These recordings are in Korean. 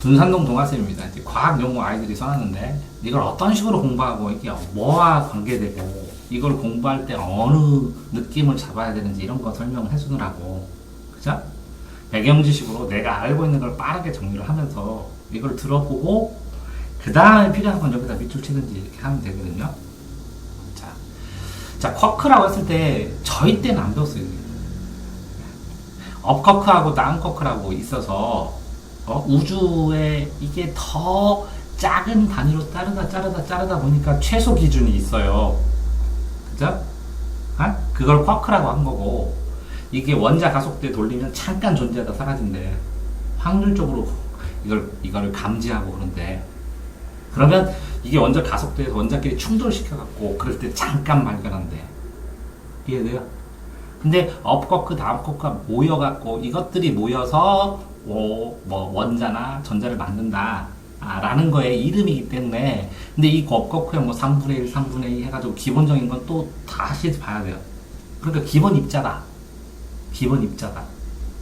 둔산동 동아쌤입니다. 이제 과학 용어 아이들이 써놨는데 이걸 어떤 식으로 공부하고 이게 뭐와 관계되고 이걸 공부할 때 어느 느낌을 잡아야 되는지 이런 거 설명을 해주느라고, 그죠? 배경 지식으로 내가 알고 있는 걸 빠르게 정리를 하면서 이걸 들어보고 그 다음에 필요한 건 여기다 밑줄 치든지 이렇게 하면 되거든요. 자, 쿼크라고 했을 때 저희 때는 안 배웠어요. 업쿼크하고 다운쿼크라고 있어서 우주에 이게 더 작은 단위로 자르다 보니까 최소 기준이 있어요. 그죠? 그걸 쿼크라고 한 거고, 이게 원자 가속도에 돌리면 잠깐 존재하다 사라진대. 확률적으로 이거를 감지하고 그런데, 그러면 이게 원자 가속도에서 원자끼리 충돌시켜갖고 그럴 때 잠깐 발견한대. 이해돼요? 근데 업쿼크, 다운쿼크가 모여갖고 이것들이 모여서 원자나 전자를 만든다 라는 거에 이름이기 때문에, 근데 이 업쿼크에 3분의 1, 3분의 2 해가지고 기본적인 건 또 다시 봐야 돼요. 그러니까 기본 입자다.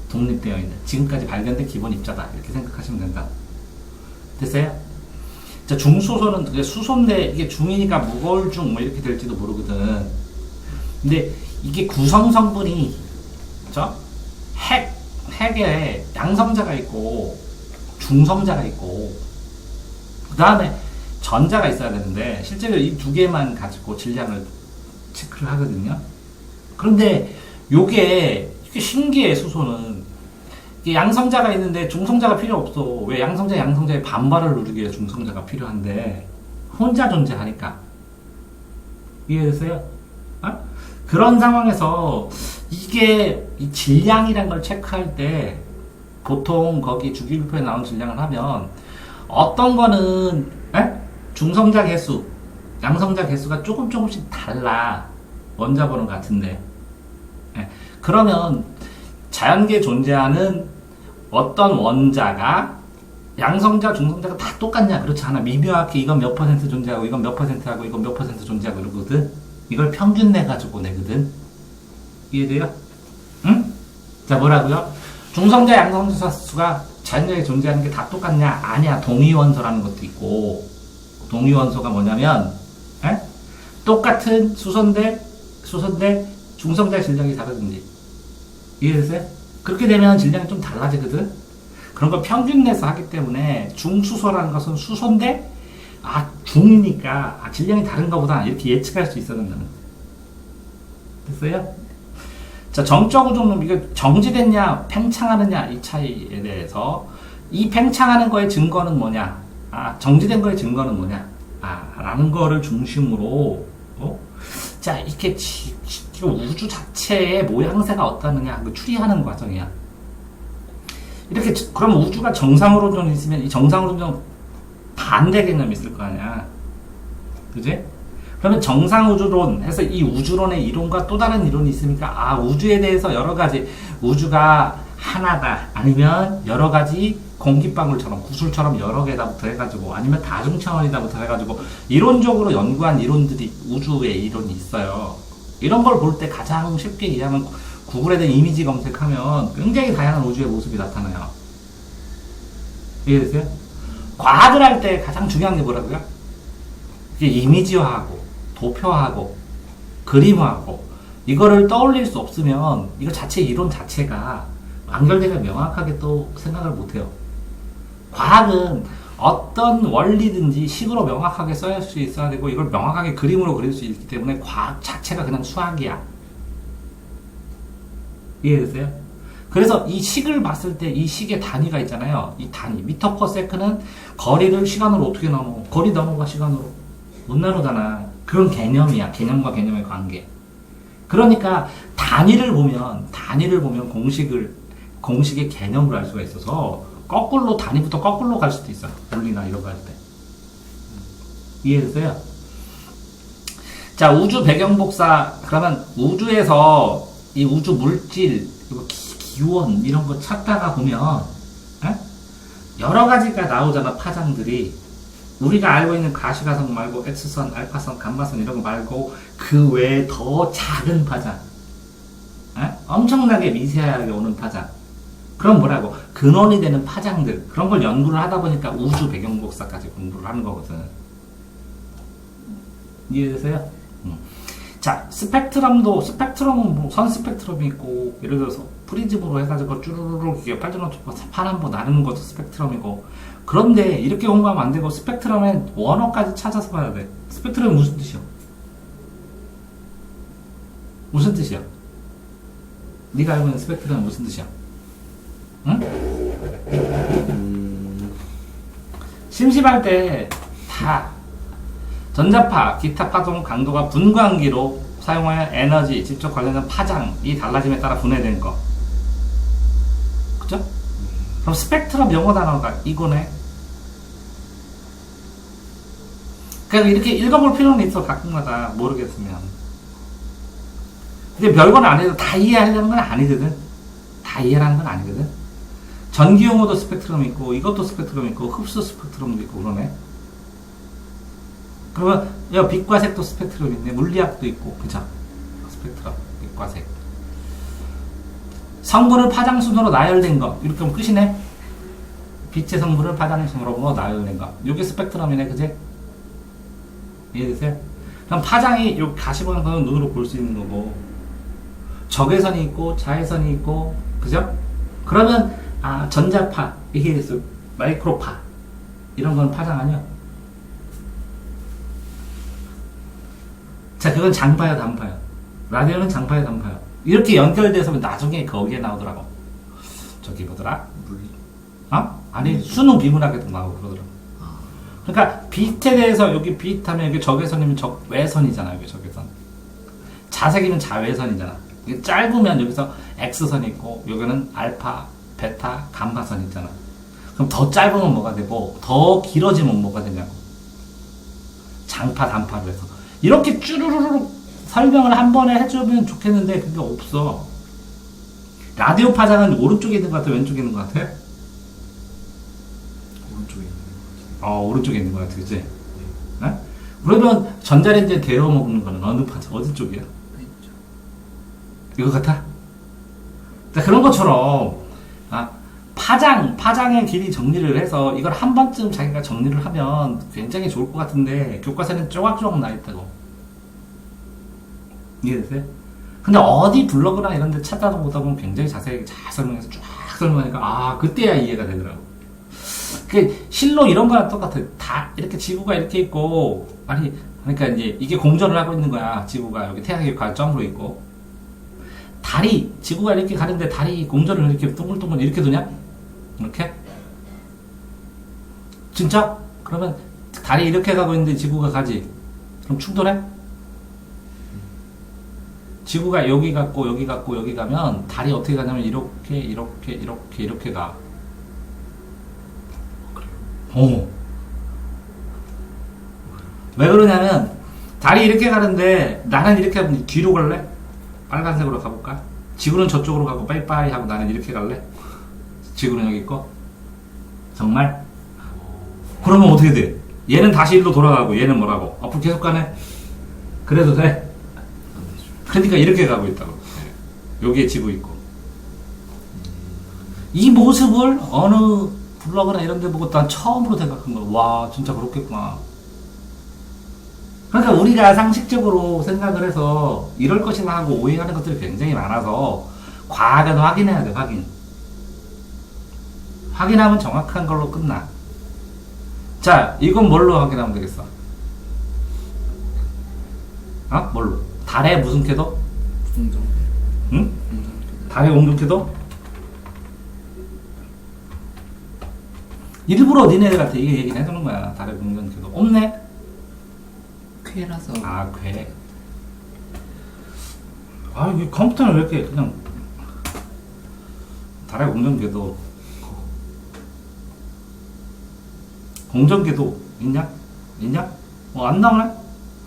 독립되어 있는, 지금까지 발견된 기본 입자다. 이렇게 생각하시면 된다. 됐어요? 자, 중수소는 그게 수소인데 이게 중이니까 무거울 중 이렇게 될지도 모르거든. 근데 이게 구성 성분이, 그죠? 핵에 양성자가 있고 중성자가 있고 그 다음에 전자가 있어야 되는데, 실제로 이 두 개만 가지고 질량을 체크를 하거든요. 그런데 이게 신기해. 수소는 이게 양성자가 있는데 중성자가 필요 없어. 왜? 양성자의 반발을 누르기 위해 중성자가 필요한데 혼자 존재하니까. 이해됐어요? 그런 상황에서 이게 이 질량이란 걸 체크할 때 보통 거기 주기율표에 나온 질량을 하면 어떤 거는 중성자 개수, 양성자 개수가 조금씩 달라. 원자 번호 같은데. 그러면 자연계에 존재하는 어떤 원자가 양성자, 중성자가 다 똑같냐? 그렇지 않아. 미묘하게 이건 몇 퍼센트 존재하고 이건 몇 퍼센트하고 이건 몇 퍼센트 존재하고 이러거든. 이걸 평균 내가지고 내거든. 이해돼요? 응? 자, 뭐라고요? 중성자, 양성자 수가 자연계에 존재하는 게 다 똑같냐? 아니야. 동위원소라는 것도 있고, 동위원소가 뭐냐면 똑같은 수소인데 중성자 질량이 다르든지. 이해되세요? 그렇게 되면 질량이 좀 달라지거든. 그런 걸 평균 내서 하기 때문에 중수소라는 것은 수소인데 중이니까 질량이 다른가 보다 이렇게 예측할 수 있어야 된다는 거. 됐어요? 자, 정적 우주는 이게 정지됐냐 팽창하느냐 이 차이에 대해서, 이 팽창하는 거의 증거는 뭐냐, 정지된 거의 증거는 뭐냐 라는 거를 중심으로 자, 이렇게 우주 자체의 모양새가 어떠느냐 추리하는 과정이야. 이렇게 그럼 우주가 정상으로는 있으면 이 정상으로는 반대 개념이 있을 거 아니야. 그지? 그러면 정상우주론 해서 이 우주론의 이론과 또 다른 이론이 있으니까 우주에 대해서 여러 가지, 우주가 하나다 아니면 여러 가지 공기방울처럼 구슬처럼 여러 개다부터 해가지고 아니면 다중차원이다부터 해가지고 이론적으로 연구한 이론들이, 우주의 이론이 있어요. 이런 걸 볼 때 가장 쉽게 이해하면 구글에 대한 이미지 검색하면 굉장히 다양한 우주의 모습이 나타나요. 이해되세요? 과학을 할 때 가장 중요한 게 뭐라고요? 이게 이미지화하고 도표화하고 그림화하고 이거를 떠올릴 수 없으면 이거 자체 이론 자체가 완결되게 명확하게 또 생각을 못해요. 과학은 어떤 원리든지 식으로 명확하게 써야 수 있어야 되고 이걸 명확하게 그림으로 그릴 수 있기 때문에 과학 자체가 그냥 수학이야. 이해되세요? 그래서 이 식을 봤을 때 이 식의 단위가 있잖아요. 이 단위 미터 퍼 세컨은 거리를 시간으로 어떻게 나눠? 거리 나눠가 시간으로 못 나누잖아. 그런 개념이야. 개념과 개념의 관계. 그러니까 단위를 보면 공식의 개념을 알 수가 있어서 단위부터 거꾸로 갈 수도 있어. 물리나 이런 거 할 때. 이해됐어요? 자, 우주 배경 복사. 그러면 우주에서 이 우주 물질, 기원 이런 거 찾다가 보면 여러 가지가 나오잖아. 파장들이. 우리가 알고 있는 가시가성 말고 X선, 알파선, 감마선 이런 거 말고 그 외에 더 작은 파장, 엄청나게 미세하게 오는 파장, 그럼 뭐라고? 근원이 되는 파장들, 그런 걸 연구를 하다 보니까 우주 배경복사까지 공부를 하는 거거든. 이해되세요? 자, 스펙트럼도, 스펙트럼은 뭐 선 스펙트럼이 있고, 예를 들어서 프리즘으로 해가지고 쭈루루루 이게 빨주노 판 한 번 나누는 것도 스펙트럼이고, 그런데 이렇게 공부하면 안 되고, 스펙트럼의 원어까지 찾아서 봐야 돼. 스펙트럼이 무슨 뜻이야? 무슨 뜻이야? 네가 알고 있는 스펙트럼은 무슨 뜻이야? 응? 심심할 때 다 전자파, 기타 파동 강도가 분광기로 사용하여 에너지, 직접 관련된 파장이 달라짐에 따라 분해된 거. 그죠? 그럼 스펙트럼 영어 단어가 이거네. 그래서 이렇게 읽어볼 필요는 있어, 가끔마다 모르겠으면. 근데 별건 안 해도 다 이해하려는 건 아니거든. 다 이해하는 건 아니거든. 전기용어도 스펙트럼이 있고, 이것도 스펙트럼이 있고, 흡수 스펙트럼도 있고, 그러네. 그러면, 야, 빛과 색도 스펙트럼 있네. 물리학도 있고, 그죠? 스펙트럼, 빛과 색. 성분을 파장순으로 나열된 거. 이렇게 하면 끝이네. 빛의 성분을 파장순으로 나열된 거. 이게 스펙트럼이네, 그지? 이해되세요? 그럼 파장이, 요 가시보는 거는 눈으로 볼 수 있는 거고, 적외선이 있고, 자외선이 있고, 그죠? 그러면, 아, 전자파, 이게 마이크로파, 이런 건 파장 아니야? 자, 그건 장파야, 단파야. 라디오는 장파야, 단파야. 이렇게 연결돼서 나중에 거기에 나오더라고. 저기 뭐더라? 물리. 어? 아니, 수능 비문학에도 나오고 그러더라고. 그러니까 빛에 대해서 여기 빛 하면 여기 적외선이면 적외선이잖아, 여기 적외선. 자색이면 자외선이잖아. 이게 짧으면 여기서 X선이 있고, 여기는 알파, 베타, 감마선이 있잖아. 그럼 더 짧으면 뭐가 되고, 더 길어지면 뭐가 되냐고. 장파, 단파로 해서. 이렇게 쭈루루루 설명을 한 번에 해주면 좋겠는데, 그게 없어. 라디오 파장은 오른쪽에 있는 것 같아, 왼쪽에 있는 것 같아? 오른쪽에 있는 오른쪽에 있는 것 같아, 그치? 네? 그러면 전자레인지에 데워 먹는 거는 어느 파장, 어디 쪽이야? 왼쪽. 이거 같아? 자, 그런 것처럼, 파장의 길이 정리를 해서 이걸 한 번쯤 자기가 정리를 하면 굉장히 좋을 것 같은데, 교과서는 쪼각쪼각 나 있다고. 이해되세요? 근데 어디 블로그나 이런 데 찾아보다 보면 굉장히 자세하게 잘 설명해서 쫙 설명하니까, 아, 그때야 이해가 되더라고. 그, 실로 이런 거랑 똑같아. 다, 이렇게 지구가 이렇게 있고, 아니, 그러니까 이제 이게 공전을 하고 있는 거야. 지구가 여기 태양의 관점으로 있고. 달이, 지구가 이렇게 가는데 달이 공전을 이렇게 둥글둥글 이렇게 도냐? 이렇게? 진짜? 그러면 달이 이렇게 가고 있는데 지구가 가지? 그럼 충돌해? 지구가 여기 갔고 여기 갔고 여기 가면 달이 어떻게 가냐면 이렇게 가. 왜 그러냐면 달이 이렇게 가는데 나는 이렇게 하면 뒤로 갈래? 빨간색으로 가볼까? 지구는 저쪽으로 가고 빠이빠이 하고 나는 이렇게 갈래? 지구는 여기 있고? 정말? 그러면 어떻게 돼? 얘는 다시 일로 돌아가고 얘는 뭐라고? 앞으로 계속 가네? 그래도 돼? 그러니까 이렇게 가고 있다고. 여기에 지구 있고. 이 모습을 어느 블로그나 이런 데 보고 난 처음으로 생각한 거야. 와, 진짜 그렇겠구나. 그러니까 우리가 상식적으로 생각을 해서 이럴 것이나 하고 오해하는 것들이 굉장히 많아서 과학은 확인해야 돼, 확인. 확인하면 정확한 걸로 끝나. 자, 이건 뭘로 확인하면 되겠어? 뭘로? 달의 무슨 궤도? 공전. 응? 공전. 달의 공전궤도? 일부러 니네들한테 이게 얘기를 해주는 거야. 달의 공전궤도. 없네? 쾌라서. 궤. 이 컴퓨터는 왜 이렇게 그냥 달의 공전궤도. 공전궤도 있냐? 있냐? 안 나오네?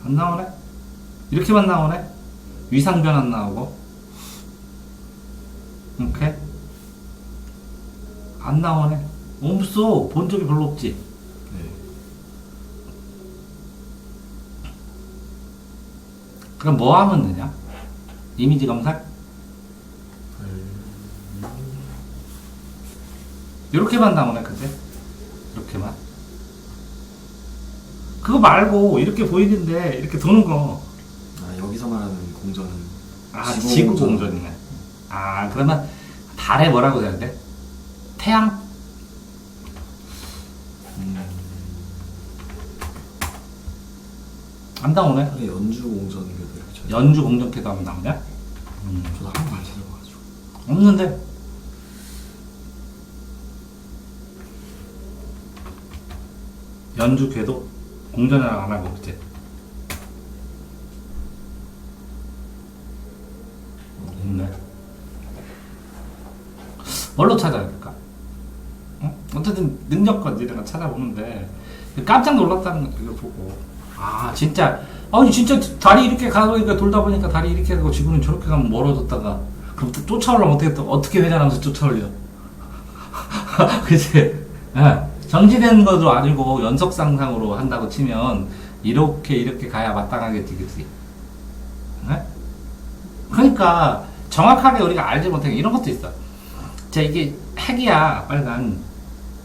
안 나오네? 이렇게만 나오네? 위상변 안 나오고? 이렇게? 안 나오네? 없어. 본 적이 별로 없지? 네. 그럼 뭐 하면 되냐? 이미지 검색? 이렇게만 나오네, 그지? 이렇게만. 그거 말고 이렇게 보이는데 이렇게 도는 거. 아, 여기서 말하는 공전은 아, 지구 공전이네. 아, 그러면 달에 뭐라고 해야 돼? 태양? 안 나오네. 아니, 연주 공전인데도 이렇게 쳐요. 연주 공전캐도 하면 나오냐? 저도 한 번도 안 찾아봐가지고. 없는데. 연주 궤도 공전을 안 하고, 그치? 없네. 뭘로 찾아야 될까? 응? 어쨌든 능력건지 내가 찾아보는데 깜짝 놀랐다는 걸 보고, 아 진짜, 아니 진짜 다리 이렇게 가고 이렇게 돌다 보니까 다리 이렇게 가고 지구는 저렇게 가면 멀어졌다가 그럼 또 쫓아오려면 어떻게 회전하면서 쫓아올려? 그치? 예. 정지된 것도 아니고 연속 상상으로 한다고 치면 이렇게 가야 마땅하겠지, 그치? 예? 그러니까 정확하게 우리가 알지 못하는 이런 것도 있어. 자, 이게 핵이야, 빨간.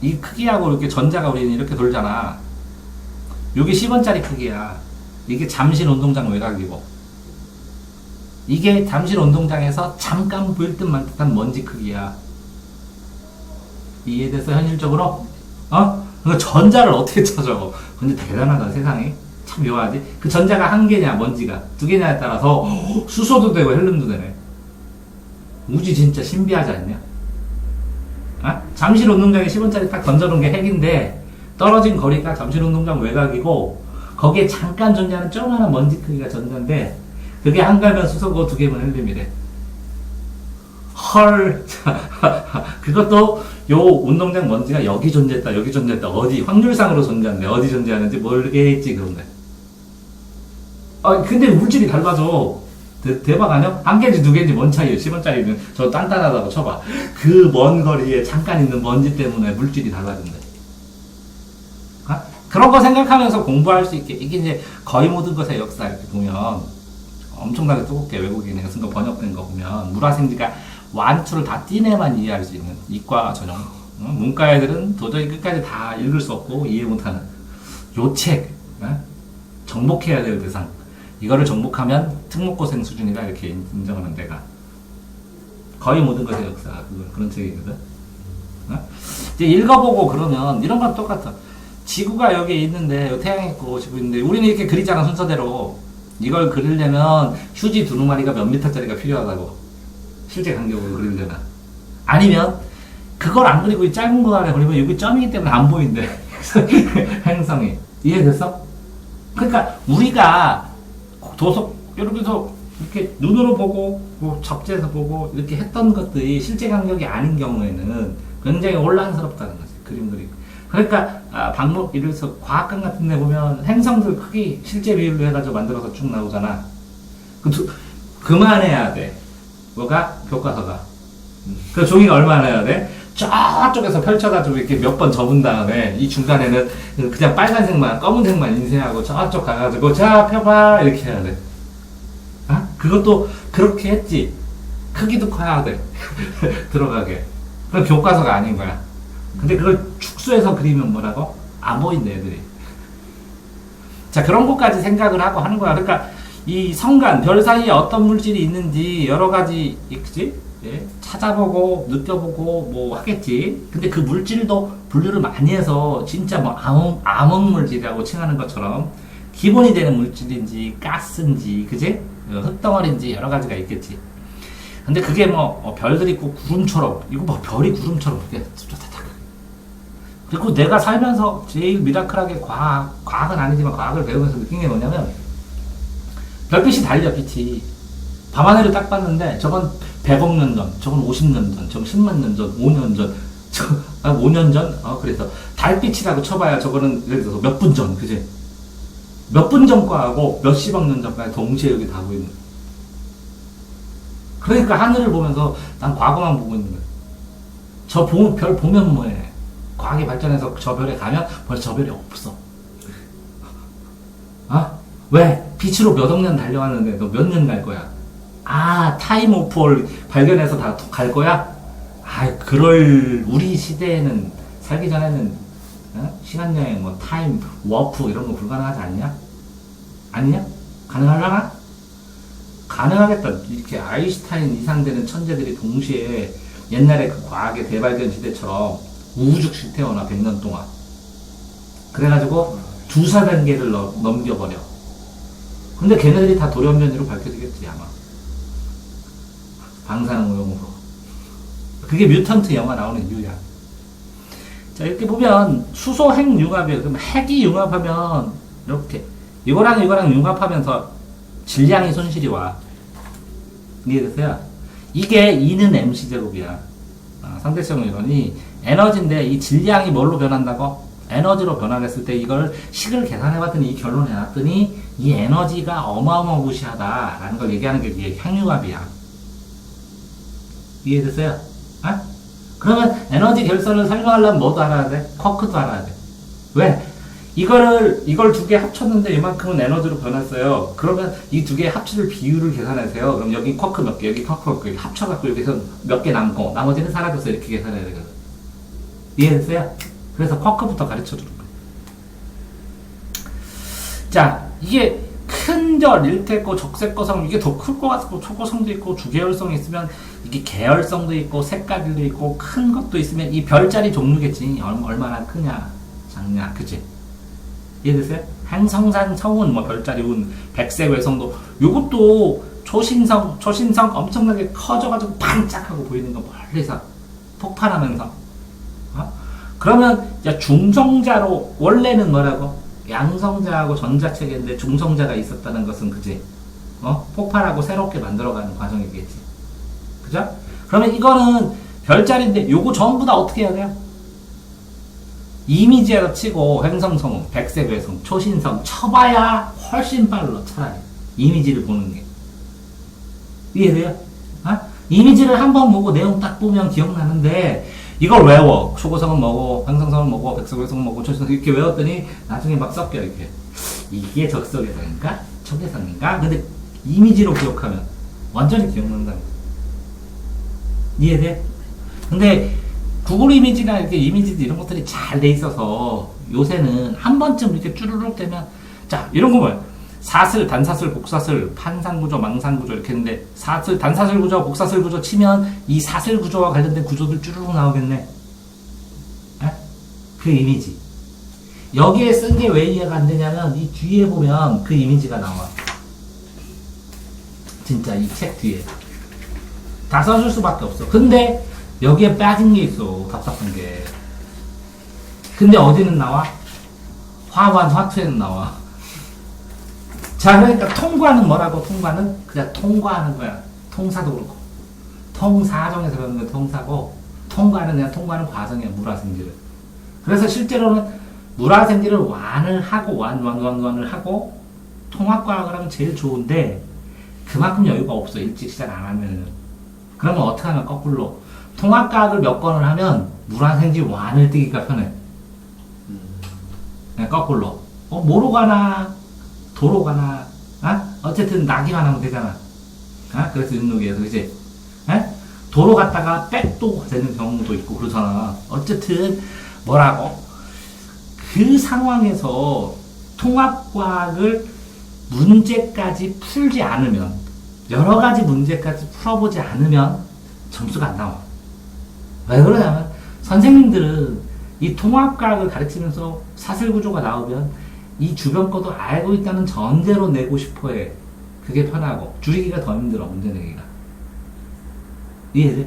이 크기하고 이렇게 전자가 우리는 이렇게 돌잖아. 요게 10원짜리 크기야. 이게 잠실 운동장 외곽이고. 이게 잠실 운동장에서 잠깐 보일 듯만 듯한 먼지 크기야. 이해돼서 현실적으로? 어? 그 전자를 어떻게 찾아? 근데 대단하다, 세상이. 참 묘하지? 그 전자가 한 개냐, 먼지가. 두 개냐에 따라서 수소도 되고 헬륨도 되네. 우주 진짜 신비하지 않냐? 어? 잠실 운동장에 10원짜리 딱 던져놓은 게 핵인데 떨어진 거리가 잠실 운동장 외곽이고 거기에 잠깐 존재하는 조그마한 먼지 크기가 전자인데 그게 한 가면 수소고 두 개면 헬륨이래. 헐. 그것도 요 운동장 먼지가 여기 존재했다 여기 존재했다 어디 확률상으로 존재하는데 어디 존재하는지 모르겠지. 그런데 근데 물질이 달라져. 대박 아니야? 한 개인지 두 개인지 뭔 차이에요? 10원짜리는 저 단단하다고 쳐봐. 그 먼 거리에 잠깐 있는 먼지 때문에 물질이 달라진대. 아? 그런 거 생각하면서 공부할 수 있게. 이게 이제 거의 모든 것의 역사 이렇게 보면 엄청나게 두껍게 외국인에서 쓴 거 번역된 거 보면 물화생지가 완투를 다 띠내만 이해할 수 있는 이과 전형. 문과 애들은 도저히 끝까지 다 읽을 수 없고 이해 못하는 요 책. 정복해야 될 대상. 이거를 정복하면 특목고생 수준이다 이렇게 인정하는 데가 거의 모든 것의 역사가 그런 책이거든. 이제 읽어보고 그러면 이런 건 똑같아. 지구가 여기 있는데 태양이 있고 지구 있는데 우리는 이렇게 그리잖아 순서대로. 이걸 그리려면 휴지 두루마리가 몇 미터짜리가 필요하다고. 실제 간격으로 그리려면. 아니면 그걸 안 그리고 이 짧은 거 안에 그리면 여기 점이기 때문에 안 보인대. 행성이. 이해됐어? 그러니까 우리가 도서 여기서 이렇게 눈으로 보고 뭐 잡지에서 보고 이렇게 했던 것들이 실제 간격이 아닌 경우에는 굉장히 혼란스럽다는 거지. 그림 그리고. 그러니까 방법 예를 들어서 과학관 같은 데 보면 행성들 크기 실제 비율로 해가지고 만들어서 쭉 나오잖아. 그만해야 돼. 뭐가? 교과서가. 그 종이가 얼마나 해야 돼? 저쪽에서 펼쳐가지고 이렇게 몇 번 접은 다음에 이 중간에는 그냥 빨간색만 검은색만 인쇄하고 저쪽 가가지고 자 펴봐 이렇게 해야 돼. 아? 그것도 그렇게 했지. 크기도 커야 돼. 들어가게. 그건 교과서가 아닌 거야. 근데 그걸 축소해서 그리면 뭐라고? 안 보인다 애들이. 자, 그런 것까지 생각을 하고 하는 거야. 그러니까 이 성간 별 사이에 어떤 물질이 있는지 여러 가지 있지? 예? 찾아보고 느껴보고 뭐 하겠지. 근데 그 물질도 분류를 많이 해서 진짜 뭐 암흑 물질이라고 칭하는 것처럼 기본이 되는 물질인지 가스인지 그지? 흙덩어리인지 여러 가지가 있겠지. 근데 그게 뭐 별들이 있고 구름처럼 이거 뭐 별이 구름처럼 이렇게 그리고 내가 살면서 제일 미라클하게 과학은 아니지만 과학을 배우면서 느낀 게 뭐냐면 별빛이 달려. 빛이 밤하늘을 딱 봤는데 저건 100억 년 전, 저건 50년 전, 저건 10만 년 전, 5년 전, 5년 전? 그래서 달빛이라고 쳐봐야 저거는 예를 들어서 몇 분 전, 그지? 몇 분 전 거하고 몇십억 년 전까지 동시에 여기 다 보이는 거야. 그러니까 하늘을 보면서 난 과거만 보고 있는 거야. 별 보면 뭐해? 과학이 발전해서 저 별에 가면 벌써 저 별이 없어. 왜? 빛으로 몇 억 년 달려왔는데 너 몇 년 갈 거야? 타임 오프 발견해서 다 갈 거야? 그럴 우리 시대에는 살기 전에는 시간 여행 뭐 타임 워프 이런 거 불가능하지 않냐? 아니냐? 가능하려나? 가능하겠다. 이렇게 아인슈타인 이상 되는 천재들이 동시에 옛날에 그 과학의 대발견 시대처럼 우주식 태어나 100년 동안. 그래가지고 두사 단계를 넘겨버려. 근데 걔네들이 다 돌연변이로 밝혀지겠지 아마. 방사능오염으로. 그게 뮤턴트 영화 나오는 이유야. 자, 이렇게 보면 수소 핵 융합이에요. 그럼 핵이 융합하면 이렇게 이거랑 융합하면서 질량이 손실이 와. 이해됐어요? 이게 E는 MC 제곱이야. 상대성 이론이 에너지인데 이 질량이 뭘로 변한다고? 에너지로 변화했을 때 이걸 식을 계산해봤더니 이 결론을 내놨더니 이 에너지가 어마어마무시하다라는 걸 얘기하는 게 이게 핵융합이야. 이해됐어요? 그러면 에너지 결선을 설명하려면 뭐도 알아야 돼? 쿼크도 알아야 돼. 왜? 이걸 두 개 합쳤는데 이만큼은 에너지로 변했어요. 그러면 이 두 개 합칠 비율을 계산하세요. 그럼 여기 쿼크 몇 개, 여기 쿼크 몇 개, 합쳐갖고 여기서 몇 개 남고 나머지는 사라졌어. 이렇게 계산해야 되거든. 이해됐어요? 그래서 쿼크부터 가르쳐 주는 거예요. 자, 이게 큰절, 일태고, 적색거성, 이게 더 클 것 같고, 초고성도 있고, 주계열성이 있으면, 이게 계열성도 있고, 색깔도 있고, 큰 것도 있으면, 이 별자리 종류겠지. 얼마나 크냐, 작냐, 그치? 이해됐어요? 행성산 성운, 뭐, 별자리 운, 백색 외성도, 요것도 초신성 엄청나게 커져가지고, 반짝하고 보이는 거 멀리서, 폭발하면서. 그러면, 이제 중성자로, 원래는 뭐라고? 양성자하고 전자체계인데 중성자가 있었다는 것은 그지? 폭발하고 새롭게 만들어가는 과정이겠지. 그죠? 그러면 이거는 별자리인데 요거 전부 다 어떻게 해야 돼요? 이미지로 치고 행성성운, 백색 외성, 초신성 쳐봐야 훨씬 빨라 차라리. 이미지를 보는 게. 이해돼요? 이미지를 한번 보고 내용 딱 보면 기억나는데 이걸 외워. 초고성은 뭐고, 행성성은 뭐고, 백석외성은 뭐고, 초신성 이렇게 외웠더니 나중에 막 섞여 이렇게. 이게 적석외성인가? 초계성인가? 근데 이미지로 기억하면 완전히 기억난다. 이해돼? 근데 구글 이미지나 이렇게 이미지들 이런 것들이 잘 돼 있어서 요새는 한 번쯤 이렇게 쭈르륵 되면 자 이런 거 뭐야? 사슬, 단사슬, 복사슬, 판상구조, 망상구조 이렇게 했는데 사슬, 단사슬 구조, 복사슬 구조 치면 이 사슬 구조와 관련된 구조들 쭈르륵 나오겠네. 그 이미지. 여기에 쓴 게 왜 이해가 안 되냐면 이 뒤에 보면 그 이미지가 나와. 진짜 이 책 뒤에. 다 써줄 수밖에 없어. 근데 여기에 빠진 게 있어. 답답한 게. 근데 어디는 나와? 화관, 화투에는 나와. 자, 그러니까 통과는 뭐라고? 통과는 그냥 통과하는 거야. 통사도 그렇고. 통사정에서 배우는 게 통사고, 통과는 그냥 통과하는 과정이야. 물화생지를. 그래서 실제로는 물화생지를 완을 하고, 완을 하고, 통합과학을 하면 제일 좋은데, 그만큼 여유가 없어. 일찍 시작 안 하면은. 그러면 어떻게 하면 거꾸로. 통합과학을 몇 권을 하면, 물화생지 완을 뜨기가 편해. 그냥 거꾸로. 뭐로 가나? 도로 가나, 어쨌든 나기만 하면 되잖아. 그래서 윤록이에서, 그치? 도로 갔다가 백도 되는 경우도 있고 그러잖아. 어쨌든, 뭐라고? 그 상황에서 통합과학을 문제까지 풀지 않으면, 여러 가지 문제까지 풀어보지 않으면 점수가 안 나와. 왜 그러냐면, 선생님들은 이 통합과학을 가르치면서 사슬구조가 나오면 이 주변 것도 알고 있다는 전제로 내고 싶어 해. 그게 편하고. 줄이기가 더 힘들어, 문제 내기가. 이해돼?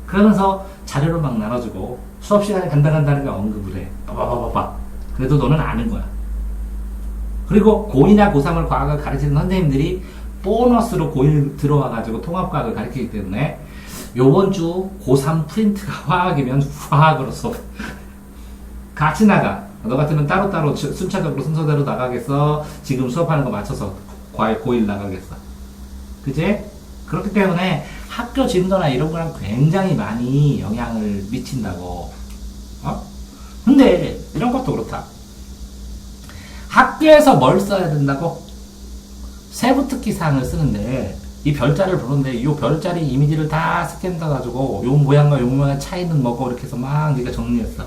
그러면서 자료를 막 나눠주고, 수업 시간에 간단하게 언급을 해. 빠바바바바. 그래도 너는 아는 거야. 그리고 고2나 고3을 과학을 가르치는 선생님들이 보너스로 고1 들어와가지고 통합과학을 가르치기 때문에 요번 주 고3 프린트가 화학이면 화학으로서 같이 나가. 너 같으면 따로따로 순차적으로 순서대로 나가겠어? 지금 수업하는 거 맞춰서 고1 나가겠어? 그치? 그렇기 때문에 학교 진도나 이런 거랑 굉장히 많이 영향을 미친다고. 근데 이런 것도 그렇다. 학교에서 뭘 써야 된다고? 세부특기 사항을 쓰는데 이 별자를 보는데 이 별자리 이미지를 다 스캔 따가지고 요 모양과 요 모양의 차이는 뭐고 이렇게 해서 막 네가 정리했어.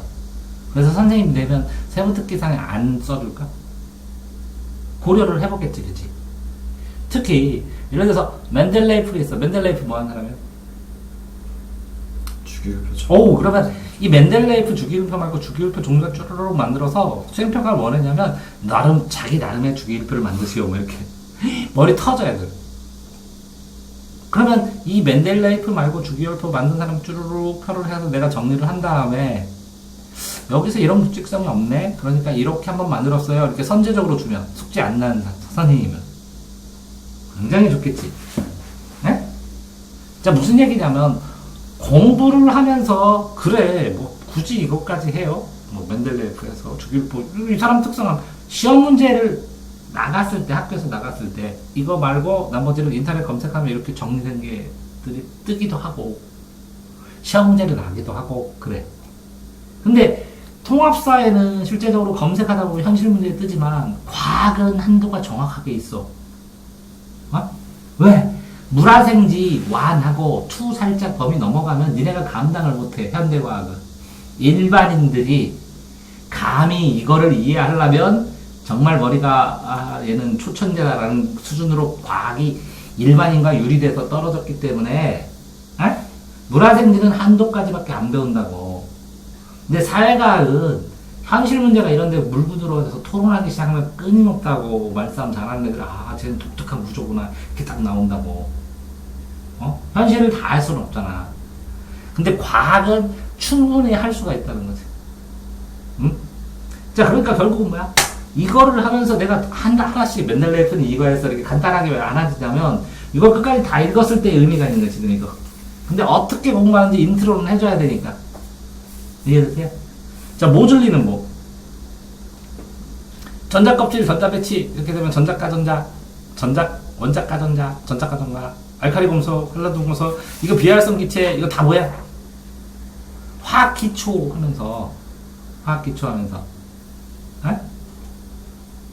그래서 선생님이 내면 세부특기상에 안 써줄까? 고려를 해보겠지, 그치? 특히 예를 들어서 맨델레이프가 있어. 맨델레이프 뭐 하는 사람이야? 주기율표죠. 오, 그러면 이 맨델레이프 주기율표 말고 주기율표 종류가 쭈루룩 만들어서 수행평가를 뭐 했냐면 나름 자기 나름의 주기율표를 만드시오 뭐 이렇게 머리 터져야 돼. 그러면 이 맨델레이프 말고 주기율표 만든 사람 쭈루룩 표를 해서 내가 정리를 한 다음에 여기서 이런 묵직성이 없네. 그러니까 이렇게 한번 만들었어요. 이렇게 선제적으로 주면 숙제 안 나는 선생님은 굉장히 좋겠지. 네? 자, 무슨 얘기냐면 공부를 하면서 그래 뭐 굳이 이것까지 해요. 뭐 맨델레이프에서 주기율표 이 사람 특성은 시험 문제를 나갔을 때 학교에서 나갔을 때 이거 말고 나머지를 인터넷 검색하면 이렇게 정리된 게 뜨기도 하고 시험 문제를 나기도 하고 그래. 근데 통합사에는 실제적으로 검색하다 보면 현실 문제 뜨지만 과학은 한도가 정확하게 있어. 어? 왜? 물화생지 완하고 투 살짝 범위 넘어가면 니네가 감당을 못해. 현대과학은 일반인들이 감히 이거를 이해하려면 정말 머리가 얘는 초천재다라는 수준으로 과학이 일반인과 유리돼서 떨어졌기 때문에 물화생지는 한도까지밖에 안 배운다고. 근데 사회과학은 현실 문제가 이런데 물고 들어와서 토론하기 시작하면 끊임없다고. 말싸움 잘하는 애들 쟤는 독특한 구조구나 이렇게 딱 나온다고. 현실을 다 할 수는 없잖아. 근데 과학은 충분히 할 수가 있다는 거지. 응? 자, 그러니까 결국은 뭐야? 이거를 하면서 내가 하나씩 맨델레이프는 이거 해서 이렇게 간단하게 왜 안 하냐면 이걸 끝까지 다 읽었을 때 의미가 있는 거지, 지금 이거. 근데 어떻게 공부하는지 인트로는 해줘야 되니까. 이해되세요? 자, 모듈리는 뭐? 전자껍질, 전자배치 이렇게 되면 전자가전자, 원자가전자, 전자가전자, 알칼리금속, 한라동금속 이거 비활성 기체 이거 다 뭐야? 화학기초 하면서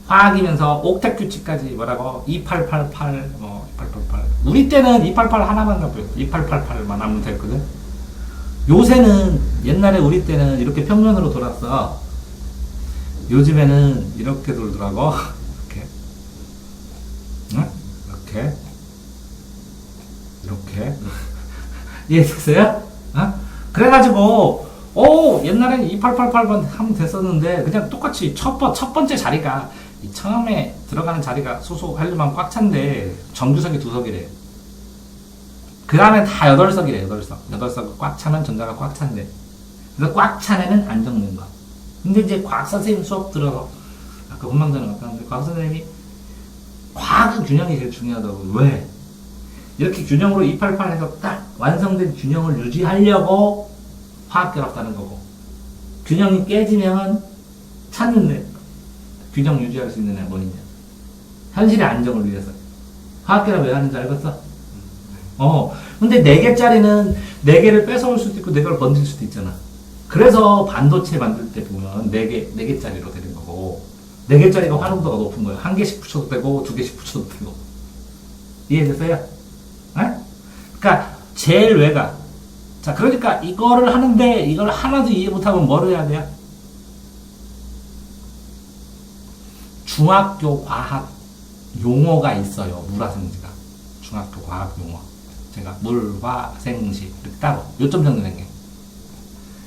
화학이면서 옥텟 규칙까지 뭐라고? 2888 2888 우리 때는 288 하나만 갖고 2888만 하면 됐거든. 요새는 옛날에 우리 때는 이렇게 평면으로 돌았어. 요즘에는 이렇게 돌더라고. 이렇게. 응? 이렇게. 이해됐어요? 그래가지고, 옛날에는 2888번 하면 됐었는데, 그냥 똑같이 첫 번째 자리가, 이 처음에 들어가는 자리가 소속 헬륨만 꽉 찬데, 정규석이 2석이래. 그 다음에 다 8석이래, 8석. 8석 꽉 차면 전자가 꽉 찬대. 그래서 꽉 찬 애는 안 적는 거야. 근데 이제 과학 선생님 수업 들어서, 아까 본방전에 갔다는데, 과학 선생님이, 과학은 균형이 제일 중요하다고. 왜? 이렇게 균형으로 288에서 딱 완성된 균형을 유지하려고 화학결합하는 거고. 균형이 깨지면 찾는데, 균형 유지할 수 있는 애 뭐냐? 현실의 안정을 위해서. 화학결합 왜 하는지 알겠어? 근데 4개짜리는 4개를 뺏어올 수도 있고 4개를 번질 수도 있잖아. 그래서 반도체 만들 때 보면 4개짜리로 되는 거고, 4개짜리가 활용도가 높은 거예요. 1개씩 붙여도 되고, 2개씩 붙여도 되고. 이해됐어요? 그러니까, 제일 외가. 자, 그러니까 이거를 하는데, 이걸 하나도 이해 못하면 뭘 해야 돼요? 중학교 과학 용어가 있어요. 물화생지가. 중학교 과학 용어. 제가 물화생지 이렇게 따로 요점 정도 된 게.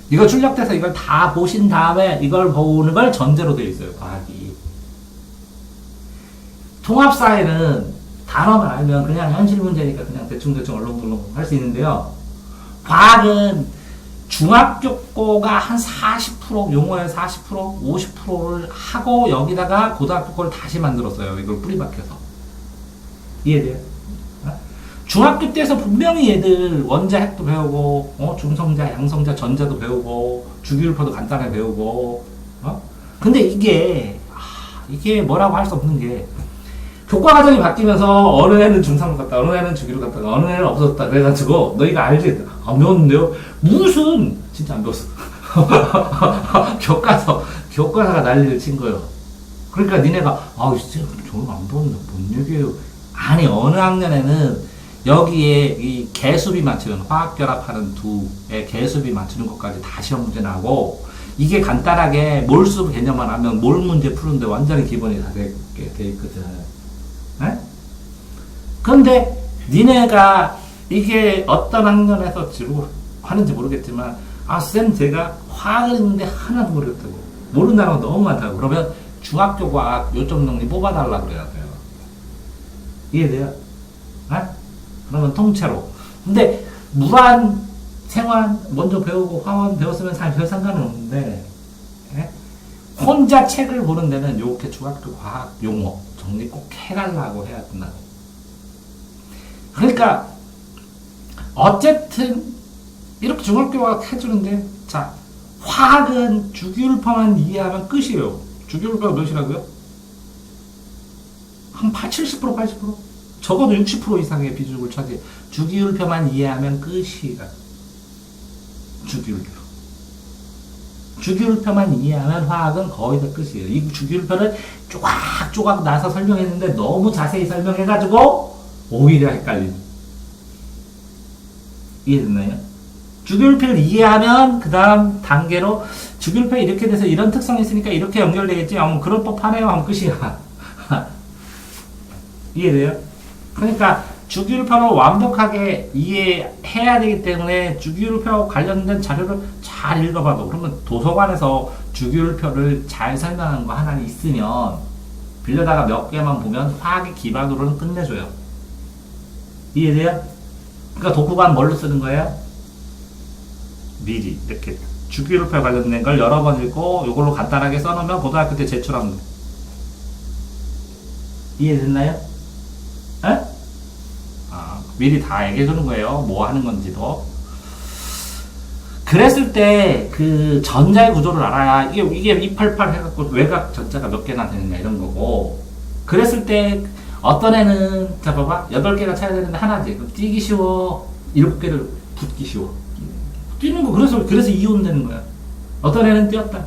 이거 출력돼서 이걸 다 보신 다음에 이걸 보는 걸 전제로 되어 있어요. 과학이. 통합사회는 단어만 알면 그냥 현실 문제니까 그냥 대충대충 얼렁덜렁 할 수 있는데요. 과학은 중학교 거가 한 40% 용어의 40% 50%를 하고 여기다가 고등학교 거를 다시 만들었어요. 이걸 뿌리박혀서. 이해돼요? 중학교 때에서 분명히 얘들 원자핵도 배우고 중성자, 양성자, 전자도 배우고 주기율표도 간단하게 배우고 근데 이게 뭐라고 할 수 없는 게 교과 과정이 바뀌면서 어느 애는 중상을 갔다 어느 애는 주기를 갔다가 어느 애는 없어졌다 그래가지고 너희가 알지? 안 배웠는데요? 무슨 진짜 안 배웠어. 교과서가 난리를 친 거예요. 그러니까 니네가 진짜 저는 안 배웠는데 뭔 얘기예요. 아니 어느 학년에는 여기에 이 개수비 맞추는 화학결합하는 두의 개수비 맞추는 것까지 다 시험 문제 나오고 이게 간단하게 몰수 개념만 하면 몰 문제 푸는데 완전히 기본이 다 돼 있거든. 에? 그런데 니네가 이게 어떤 학년에서 지금 하는지 모르겠지만 쌤 제가 화학을 했는데 하나도 모르겠다고 모른다는 거 너무 많다고 그러면 중학교 과학 요점 정리 뽑아달라고 그래야 돼요. 이해돼요? 에? 그러면 통째로. 근데 무한 생활 먼저 배우고 화원 배웠으면 사실 별 상관은 없는데 예? 혼자 책을 보는 데는 요렇게 중학교 과학 용어 정리 꼭 해달라고 해야 된다고. 그러니까 어쨌든 이렇게 중학교 과학 해주는데 자 화학은 주기율표만 이해하면 끝이에요. 주기율표가 몇이라고요? 한 70%, 80%? 적어도 60% 이상의 비중을 차지해. 주기율표만 이해하면 끝이다. 주기율표. 주기율표만 이해하면 화학은 거의 다 끝이에요. 이 주기율표를 조각조각 나서 설명했는데 너무 자세히 설명해가지고 오히려 헷갈리는. 이해됐나요? 주기율표를 이해하면 그 다음 단계로 주기율표 이렇게 돼서 이런 특성이 있으니까 이렇게 연결되겠지. 그럴 법하네요. 하면 끝이야. 이해돼요? 그러니까 주기율표를 완벽하게 이해해야 되기 때문에 주기율표 관련된 자료를 잘 읽어봐도 그러면 도서관에서 주기율표를 잘 설명하는 거 하나 있으면 빌려다가 몇 개만 보면 화학의 기반으로는 끝내줘요. 이해돼요? 그러니까 독후감 뭘로 쓰는 거예요? 미리 이렇게 주기율표 관련된 걸 여러 번 읽고 이걸로 간단하게 써놓으면 고등학교 때 제출하면 돼. 이해됐나요? 에? 미리 다 얘기해주는 거예요. 뭐 하는 건지도. 그랬을 때 그 전자의 구조를 알아야 이게 288 해갖고 외곽 전자가 몇 개나 되느냐 이런 거고. 그랬을 때 어떤 애는 자 봐봐 8개가 차야 되는데 하나지. 뛰기 쉬워. 7개를 붙기 쉬워. 뛰는 거 그래서 이온 되는 거야. 어떤 애는 뛰었다.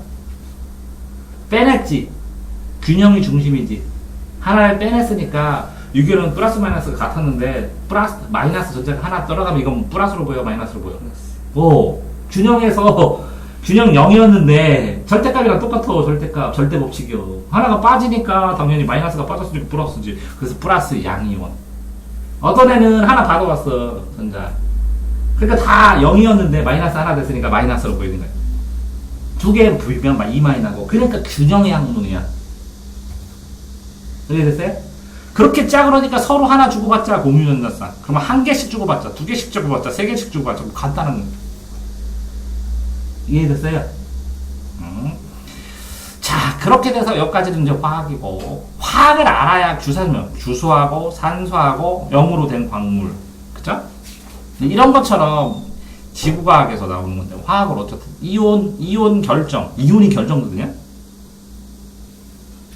빼냈지. 균형이 중심이지. 하나를 빼냈으니까 유기는 플러스 마이너스가 같았는데 플러스 마이너스 전자가 하나 떨어가면 이건 플러스로 보여 마이너스로 보여. 오 균형에서 균형 0이었는데 절대값이랑 똑같아. 절대값 절대 법칙이요. 하나가 빠지니까 당연히 마이너스가 빠졌으니까 플러스지. 그래서 플러스 양이온. 어떤 애는 하나 받아왔어 전자. 그러니까 다 0이었는데 마이너스 하나 됐으니까 마이너스로 보이는 거야. 두 개 부이면 2마이너고. 그러니까 균형의 항문이야. 이해됐어요? 그렇게 짝으로니까 서로 하나 주고받자 공유전자쌍. 그러면 한 개씩 주고받자, 두 개씩 주고받자, 세 개씩 주고받자. 뭐 간단한 거. 이해됐어요? 자, 그렇게 돼서 여기까지는 이제 화학이고, 화학을 알아야 주수하고 산소하고 염으로 된 광물, 그죠? 이런 것처럼 지구과학에서 나오는 건데 화학을 어쨌든 이온 결정, 이온이 결정거든요.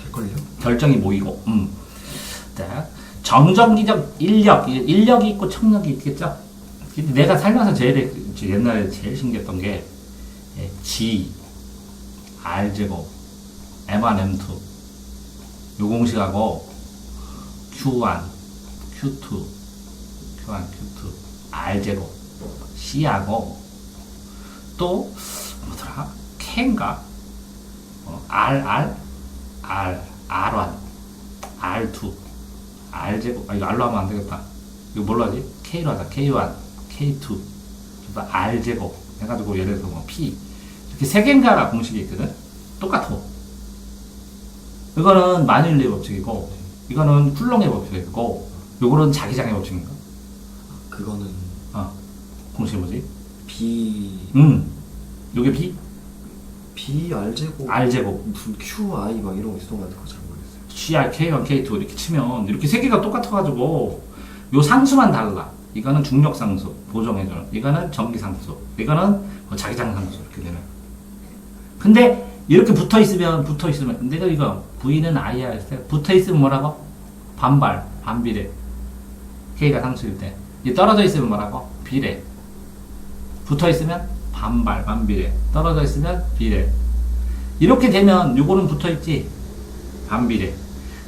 될걸요? 결정이 모이고. 자, 정전기적 인력이 있고 청력이 있겠죠? 내가 살면서 옛날에 제일 신기했던 게 G, R제곱, M1, M2 요 공식하고 Q1, Q2, R제곱, C하고 또 뭐더라? K인가? R1, R2 R제곱, 이거 R로 하면 안 되겠다. 이거 뭘로 하지? K로 하자. K1, K2, R제곱 해가지고 예를 들어서 뭐 P. 이렇게 세 개인가 공식이 있거든? 똑같아. 이거는 마닐리의 법칙이고, 이거는 쿨롱의 법칙이고, 요거는 자기장의 법칙인가? 그거는 공식이 뭐지? B 요게 B? B R제곱 R제곱. 무슨 QI 막 이런 거 있었던 것 같아요. 잘 모르겠어요. CR, K1, K2 이렇게 치면 이렇게 세 개가 똑같아가지고 요 상수만 달라. 이거는 중력 상수, 보정해주는. 이거는 전기 상수. 이거는 뭐 자기장 상수 이렇게 되는. 근데 이렇게 붙어 있으면 내가 이거 V는 IR 때 붙어 있으면 뭐라고? 반비례. K가 상수일 때. 이 떨어져 있으면 뭐라고? 비례. 붙어 있으면 반비례. 떨어져 있으면 비례. 이렇게 되면 요거는 붙어 있지. 반비례.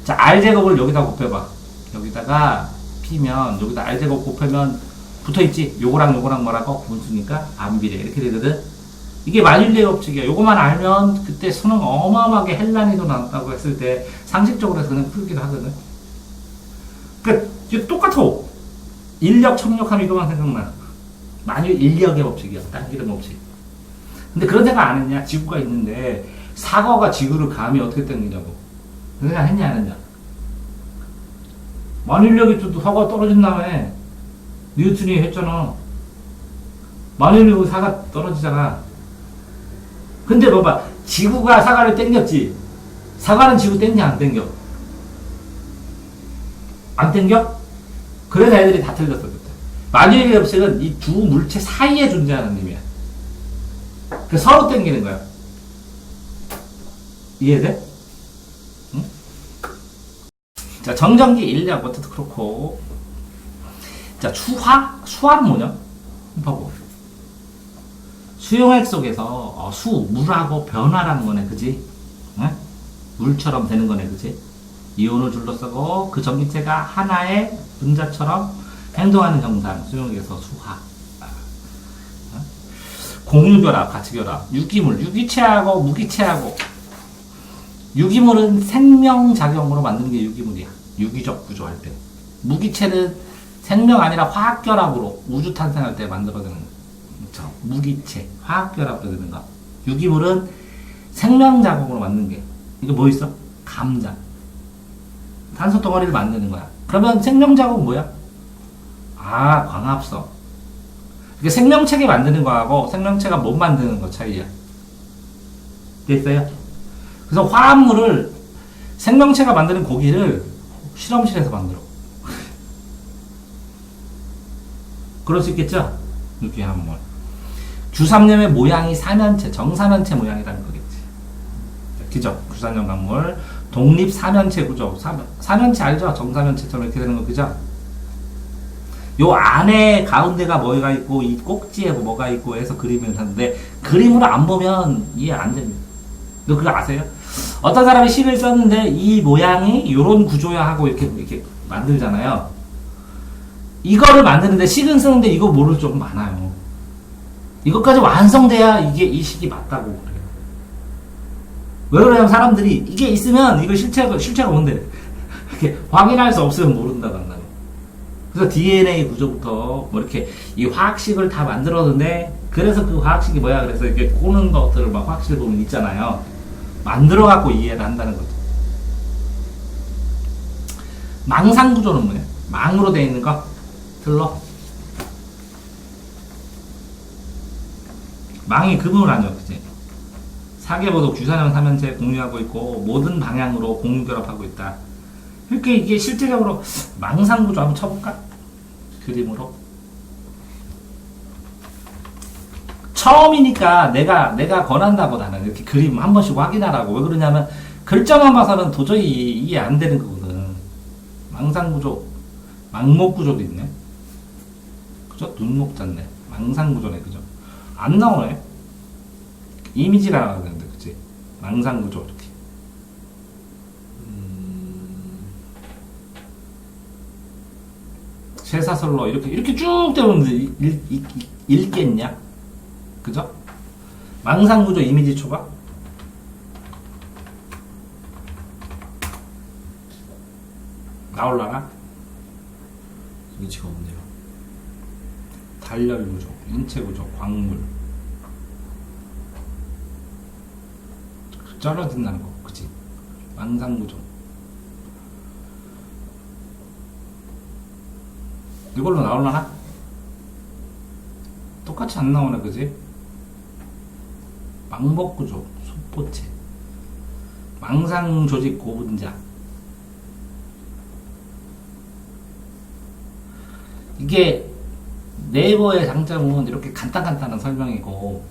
자, R제곱을 여기다 곱해봐. 여기다가 P면 여기다 R제곱 곱하면 붙어있지. 요거랑 요거랑 뭐라고? 분수니까 반비례 이렇게 되거든. 이게 만일리의 법칙이야. 요거만 알면 그때 수능 어마어마하게 헬라니도 나왔다고 했을 때 상식적으로 해서 그냥 풀기도 하거든. 그러니까 이게 똑같아. 인력, 청력하면 이거만 생각나. 만일 인력의 법칙이야. 당기름 법칙. 근데 그런 생각 안 했냐? 지구가 있는데 사과가 지구를 감히 어떻게 당기냐고. 그런 생각 했냐 안 했냐? 만일력이 또 사과가 떨어진 다음에 뉴턴이 했잖아. 만일력이 사과 떨어지잖아. 근데 봐봐. 지구가 사과를 당겼지. 사과는 지구 당겨 안 당겨? 안 당겨? 그래서 애들이 다 틀렸어 그때. 만일의 법칙은 이 두 물체 사이에 존재하는 힘이야. 그 서로 당기는 거야. 이해돼? 응? 자, 정전기 인력 어쨌든 그렇고. 자, 수화는 뭐냐? 봐봐. 수용액 속에서 물하고 변화라는 거네, 그지? 응? 물처럼 되는 거네, 그지? 이온을 둘러싸고 그 전기체가 하나의 분자처럼 행동하는 형상, 수용액에서 수화. 공유결합, 가치결합, 유기물, 유기체하고 무기체하고. 유기물은 생명작용으로 만드는 게 유기물이야. 유기적 구조할 때. 무기체는 생명 아니라 화학결합으로 우주 탄생할 때 만들어지는 거. 무기체, 화학결합으로 되는 거. 유기물은 생명작용으로 만든 게. 이거 뭐 있어? 감자. 탄소 덩어리를 만드는 거야. 그러면 생명작용 뭐야? 아, 광합성. 이게 생명체계 만드는 거하고 생명체가 못 만드는 거 차이야. 됐어요? 그래서 화합물을 생명체가 만드는 고기를 실험실에서 만들어. 그럴 수 있겠죠? 이렇게 한번. 주삼염의 모양이 사면체, 정사면체 모양이라는 거겠지. 그죠? 주삼염 강물. 독립 사면체 구조. 사면체 알죠? 정사면체처럼 이렇게 되는 거, 그죠? 요 안에 가운데가 뭐가 있고, 이 꼭지에 뭐가 있고 해서 그림을 하는데, 그림으로 안 보면 이해 안 됩니다. 너 그거 아세요? 어떤 사람이 시를 썼는데, 이 모양이 요런 구조야 하고 이렇게 만들잖아요. 이거를 만드는데, 식은 쓰는데 이거 모를 좀 많아요. 이것까지 완성돼야 이게 이 식이 맞다고 그래요. 왜 그러냐면 사람들이 이게 있으면 이거 실체가 뭔데? 이렇게 확인할 수 없으면 모른다고 한다고. 그래서 DNA 구조부터 뭐 이렇게 이 화학식을 다 만들었는데, 그래서 그 화학식이 뭐야? 그래서 이렇게 꼬는 것들을 막 화학실 보면 있잖아요. 만들어 갖고 이해를 한다는 거죠. 망상 구조는 뭐냐? 망으로 되어 있는 거 들러. 망이 금을 아니야, 그치? 사계보도 규산형 사면체 공유하고 있고 모든 방향으로 공유결합하고 있다. 그러니까 이게 실제적으로 망상 구조 한번 쳐볼까? 그림으로. 처음이니까 내가 권한다고 나는 이렇게 그림 한 번씩 확인하라고. 왜 그러냐면 글자만 봐서는 도저히 이해 안 되는 거거든. 망상 구조, 망목 구조도 있네. 그죠? 눈목 잤네. 망상 구조네, 그죠? 안 나오네. 이미지가 나와야 되는데, 그치? 망상 구조, 이렇게. 쇠사슬로 이렇게 쭉 되면 읽겠냐? 그죠? 망상 구조 이미지 초밥? 나올라나? 이미지가 없네요. 달렬 구조, 인체 구조, 광물. 쩔어진다는 거, 그치? 망상 구조. 이걸로 나올라나? 똑같이 안 나오네, 그지? 망복 구조, 소포체. 망상 조직 고분자. 이게 네이버의 장점은 이렇게 간단한 설명이고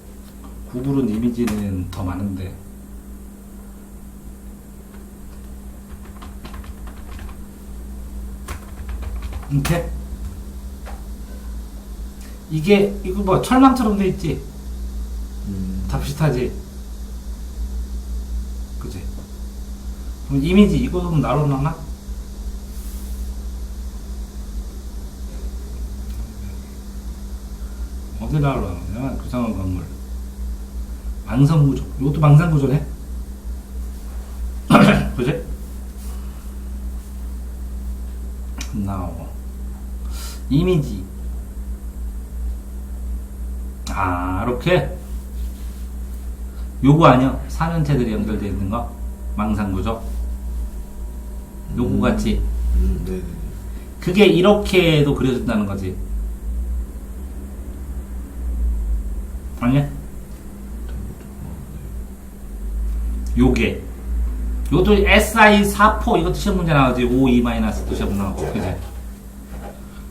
구글은 이미지는 더 많은데, 이렇게 이거 뭐 철망처럼 돼 있지? 다 비슷하지? 그치? 그럼 이미지 이거 좀 나올라나? 어디 나오려면 구성원 건물 망상구조 이것도 망상구조네 그지? 나오고 이미지 이렇게 요거 아니야? 사면체들이 연결되어 있는 거 망상구조 요거 같지? 네네. 그게 이렇게도 그려진다는 거지 아니야? 요게 요도 SI4포 이것도 시험 문제 나오지 5, 2-도 시험 나오고 그지?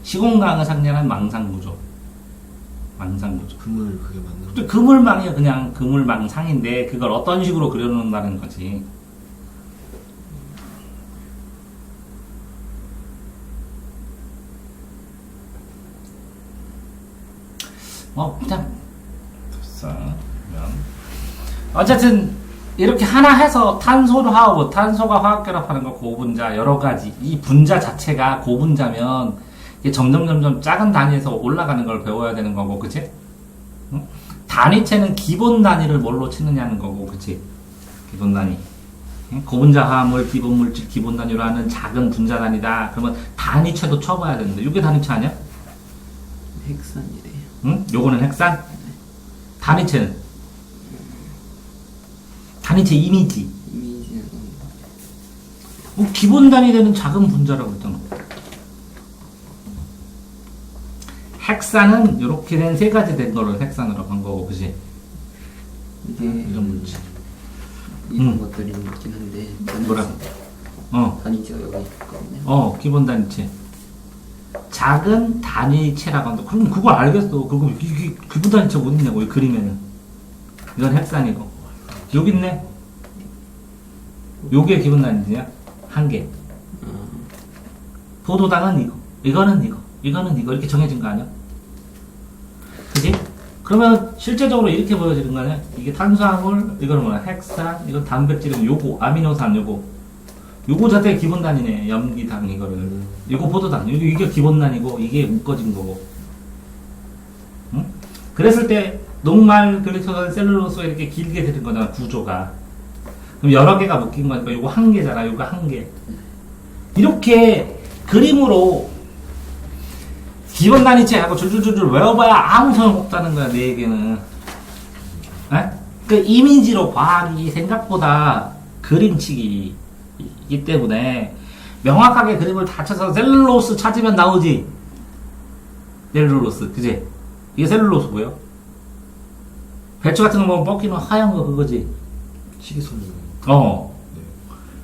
시공강을 상징하는 망상구조 망상구조 그물 그게 맞나? 또 그물망이야 그냥 그물망상인데 그걸 어떤 식으로 그려놓는다는 거지 그냥 됐어 어쨌든 이렇게 하나 해서 탄소를 하고 탄소가 화학 결합하는 거 고분자 여러 가지 이 분자 자체가 고분자면 이게 점점 작은 단위에서 올라가는 걸 배워야 되는 거고 그치? 응? 단위체는 기본 단위를 뭘로 치느냐는 거고 그치? 기본 단위 응? 고분자 화합물 기본 물질 기본 단위로 하는 작은 분자 단위다 그러면 단위체도 쳐봐야 되는데 이게 단위체 아니야? 핵산이래요. 응? 요거는 핵산? 단위체는? 단위체 이미지 이미지는 기본 단위 되는 작은 분자라고 했잖아 핵산은 이렇게 된 세 가지 된 거를 핵산으로 한 거고 그지? 이게 이런 물질 이런 것들이 있긴 한데 뭐라? 단위체가 여기 있거든요. 기본 단위체 작은 단위체라고 한다 그럼 그거 알겠어 그거 이게 기본 단위체 어디 있냐고 이 그림에는 이건 핵산이고 여기 있네 요게 기본 단위체야 한개 포도당은 이거 이거는 이거 이거는 이거 이렇게 정해진 거 아니야? 그지? 그러면 실제적으로 이렇게 보여지는 거 아니야? 이게 탄수화물, 이거는 뭐야? 핵산, 이건 단백질이고 요거 아미노산 요거 자체가 기본 단위네. 염기당 이거를. 이거 포도당. 이게 기본 단위고 이게 묶어진 거고. 응? 그랬을 때 녹말 글리코겐 셀룰로스가 이렇게 길게 되는 거잖아 구조가. 그럼 여러 개가 묶인 거니까 요거 한 개잖아. 요거 한 개. 이렇게 그림으로 기본 단위체하고 줄줄줄줄 외워봐야 아무 소용 없다는 거야, 내 얘기는. 에? 그 이미지로 과학이 생각보다 그림치기이기 때문에 명확하게 그림을 다 쳐서 셀룰로스 찾으면 나오지. 셀룰로스, 그지? 이게 셀룰로스 뭐예요? 배추 같은 거 보면 뻗기는 하얀 거 그거지. 식이섬유.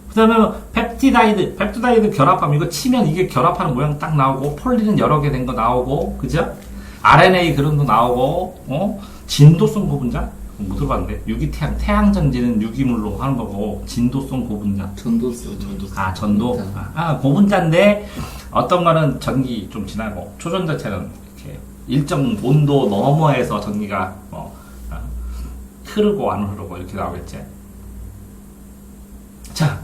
그 다음에 펩티다이드 결합하면 이거 치면 이게 결합하는 모양 딱 나오고 폴리는 여러 개 된 거 나오고 그죠? RNA 그런 거 나오고 진도성 고분자? 못 들어봤는데 태양전지는 유기물로 하는 거고 진도성 고분자 전도수. 전도 고분자인데 어떤 거는 전기 좀 지나고 초전자체는 이렇게 일정 온도 너머에서 전기가 흐르고 안 흐르고 이렇게 나오겠지. 자,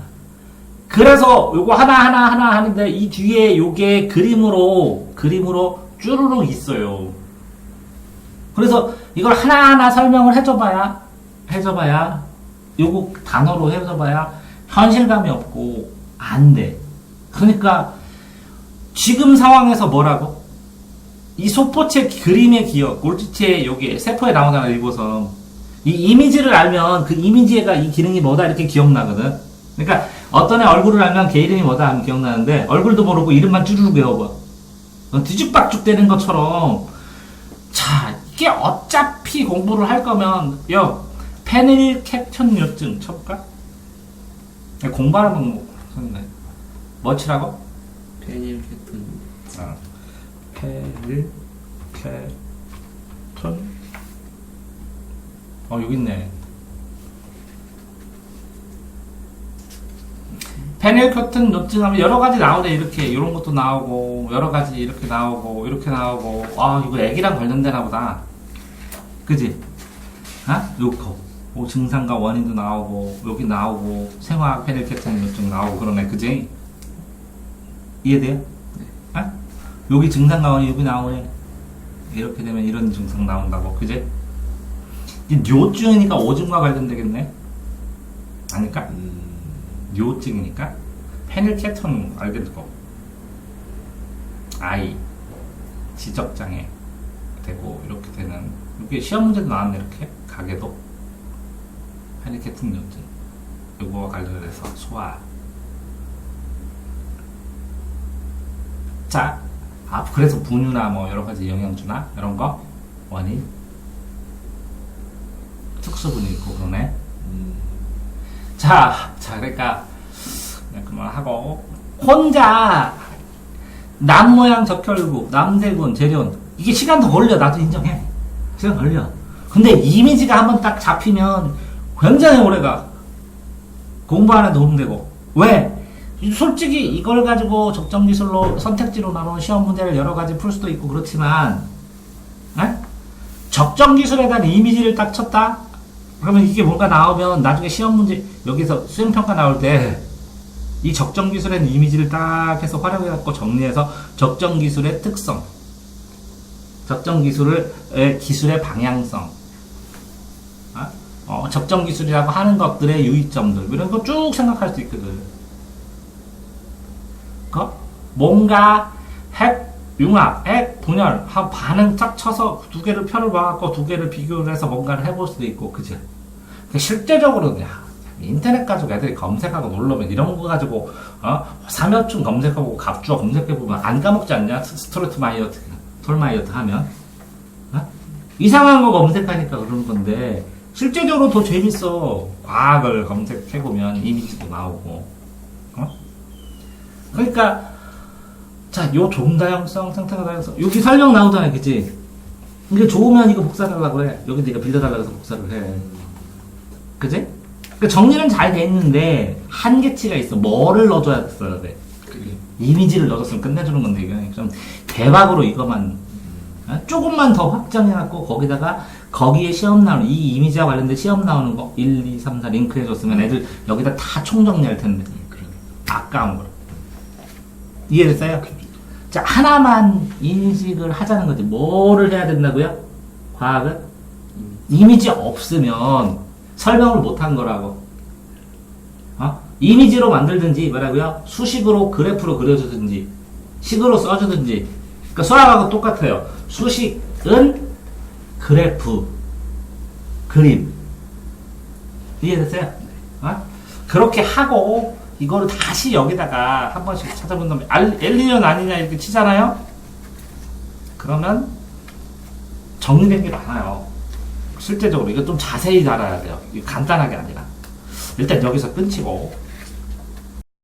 그래서 요거 하나 하는데 이 뒤에 요게 그림으로 쭈루룩 있어요. 그래서 이걸 하나하나 설명을 해줘봐야 요거 단어로 해줘봐야 현실감이 없고 안 돼. 그러니까 지금 상황에서 뭐라고? 이 소포체 그림의 기억, 골지체 여기 세포에 나오잖아 리보섬. 이 이미지를 알면 그 이미지가 이 기능이 뭐다 이렇게 기억나거든. 그러니까 어떤 애 얼굴을 알면 걔 이름이 뭐다 하면 기억나는데 얼굴도 모르고 이름만 쭈르륵 외워봐. 뒤죽박죽 되는 것처럼. 자, 이게 어차피 공부를 할 거면 페닐케톤요증 쳐볼까? 공부하는 방법 썼네. 뭐 치라고? 페닐케톤. 페닐케톤 여기 있네. 페닐케톤 요증하면 여러 가지 나오네. 이렇게 이런 것도 나오고 여러 가지 이렇게 나오고 이렇게 나오고 이거 애기랑 관련되나 보다. 그지? 요거 증상과 원인도 나오고 여기 나오고 생화학 페닐케톤 요증 나오고 그러네. 그지? 이해돼요? 여기 증상과 원인 여기 나오네. 이렇게 되면 이런 증상 나온다고, 그제? 뇨증이니까 오줌과 관련되겠네? 아닐까? 뇨증이니까? 페닐케톤 알겠고, 아이, 지적장애 되고, 이렇게 되는, 이게 시험 문제도 나왔네, 이렇게. 가게도. 페닐케톤 뇨증. 이거와 관련해서 소화. 자, 그래서 분유나 뭐 여러 가지 영양주나 이런 거 원인 특수분이 있고 그러네. 자, 그러니까 그냥 그만하고 혼자 남모양 적혈구, 남세군, 재련 이게 시간 더 걸려. 나도 인정해. 시간 걸려. 근데 이미지가 한번 딱 잡히면 굉장히 오래가. 공부하는 데 도움되고. 왜? 솔직히 이걸 가지고 적정 기술로 선택지로 나눈 시험 문제를 여러 가지 풀 수도 있고 그렇지만, 에? 적정 기술에 대한 이미지를 딱 쳤다? 그러면 이게 뭔가 나오면 나중에 시험 문제, 여기서 수행평가 나올 때, 이 적정 기술에 대한 이미지를 딱 해서 활용해갖고 정리해서 적정 기술의 특성, 적정 기술의 방향성, 적정 기술이라고 하는 것들의 유의점들, 이런 거 쭉 생각할 수 있거든. 뭔가 핵 융합, 핵 분열, 반응 딱 쳐서 두 개를 편을 봐갖고 두 개를 비교를 해서 뭔가를 해볼 수도 있고, 그치? 실제적으로는, 인터넷 가지고 애들이 검색하고 놀러면 이런 거 가지고, 삼엽충 검색하고 갑주어 검색해보면 안 까먹지 않냐? 스트로트마이어트, 톨마이어트 하면? 이상한 거 검색하니까 그러는 건데, 실제적으로 더 재밌어. 과학을 검색해보면 이미지도 나오고, 그러니까, 자, 요 종다형성, 생태가 다형성, 여기 설명 나오잖아, 그치? 이게 좋으면 이거 복사하려고 해. 여기 네가 빌려달라고 해서 복사를 해. 그치? 그러니까 정리는 잘 돼 있는데, 한계치가 있어. 뭐를 넣어줘야 돼? 이미지를 넣어줬으면 끝내주는 건데, 이거 좀 대박으로 이거만, 조금만 더 확장해갖고, 거기에 시험 나오는, 이 이미지와 관련된 시험 나오는 거, 1, 2, 3, 4 링크해줬으면 애들 여기다 다 총정리할 텐데. 아까운 거. 이해됐어요? 자, 하나만 인식을 하자는 거지. 뭐를 해야 된다고요? 과학은? 이미지 없으면 설명을 못한 거라고. 이미지로 만들든지, 뭐라고요? 수식으로, 그래프로 그려주든지, 식으로 써주든지. 그러니까 수학하고 똑같아요. 수식은 그래프, 그림. 이해됐어요? 그렇게 하고, 이거를 다시 여기다가 한 번씩 찾아본 다음에 엘니뇨 아니냐 이렇게 치잖아요? 그러면 정리된 게 많아요. 실제적으로 이거 좀 자세히 알아야 돼요. 이거 간단하게 아니라. 일단 여기서 끊치고